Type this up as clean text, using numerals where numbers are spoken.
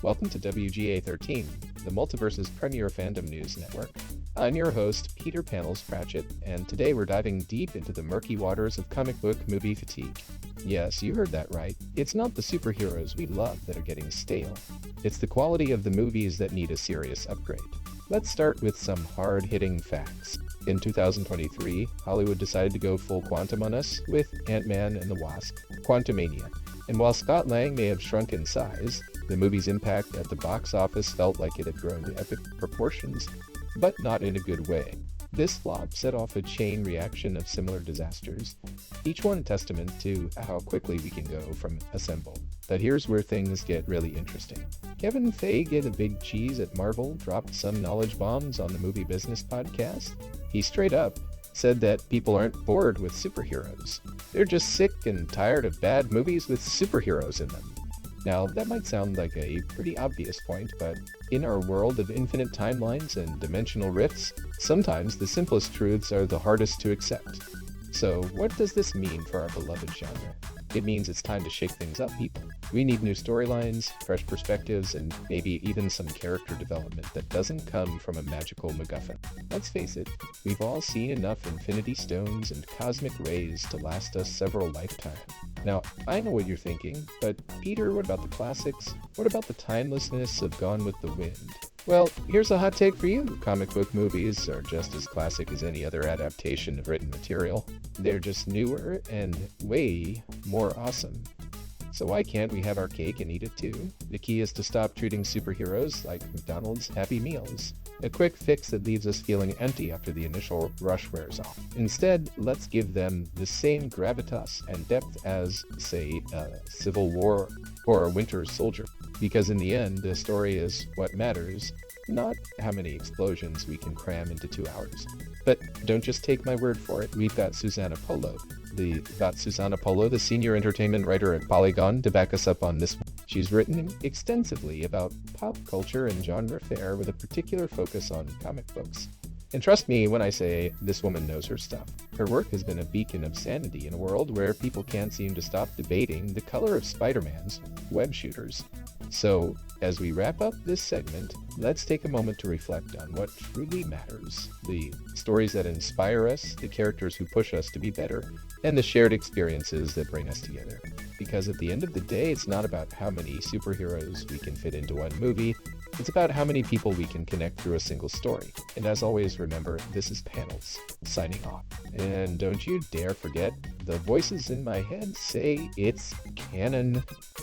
Welcome to WGA 13, the Multiverse's premier fandom news network. I'm your host, Peter Panels Pratchett, and today we're diving deep into the murky waters of comic book movie fatigue. Yes, you heard that right. It's not the superheroes we love that are getting stale. It's the quality of the movies that need a serious upgrade. Let's start with some hard-hitting facts. In 2023, Hollywood decided to go full quantum on us with Ant-Man and the Wasp: Quantumania. And while Scott Lang may have shrunk in size, the movie's impact at the box office felt like it had grown to epic proportions, but not in a good way. This flop set off a chain reaction of similar disasters, each one a testament to how quickly we can go from assemble. But here's where things get really interesting. Kevin Feige, the big cheese at Marvel, dropped some knowledge bombs on the Movie Business podcast. He straight up said that people aren't bored with superheroes. They're just sick and tired of bad movies with superheroes in them. Now, that might sound like a pretty obvious point, but in our world of infinite timelines and dimensional rifts, sometimes the simplest truths are the hardest to accept. So, what does this mean for our beloved genre? It means it's time to shake things up, people. We need new storylines, fresh perspectives, and maybe even some character development that doesn't come from a magical MacGuffin. Let's face it, we've all seen enough Infinity Stones and cosmic rays to last us several lifetimes. Now, I know what you're thinking, but Peter, what about the classics? What about the timelessness of Gone with the Wind? Well, here's a hot take for you. Comic book movies are just as classic as any other adaptation of written material. They're just newer and way more awesome. So why can't we have our cake and eat it too? The key is to stop treating superheroes like McDonald's Happy Meals, a quick fix that leaves us feeling empty after the initial rush wears off. Instead, let's give them the same gravitas and depth as, say, Civil War or a Winter Soldier. Because in the end, the story is what matters, not how many explosions we can cram into 2 hours. But don't just take my word for it. We've got Susanna Polo, the senior entertainment writer at Polygon, to back us up on this one. She's written extensively about pop culture and genre fare with a particular focus on comic books. And trust me when I say this woman knows her stuff. Her work has been a beacon of sanity in a world where people can't seem to stop debating the color of Spider-Man's web shooters. So, as we wrap up this segment, let's take a moment to reflect on what truly matters. The stories that inspire us, the characters who push us to be better, and the shared experiences that bring us together. Because at the end of the day, it's not about how many superheroes we can fit into one movie, it's about how many people we can connect through a single story. And as always, remember, this is Panels, signing off. And don't you dare forget, the voices in my head say it's canon.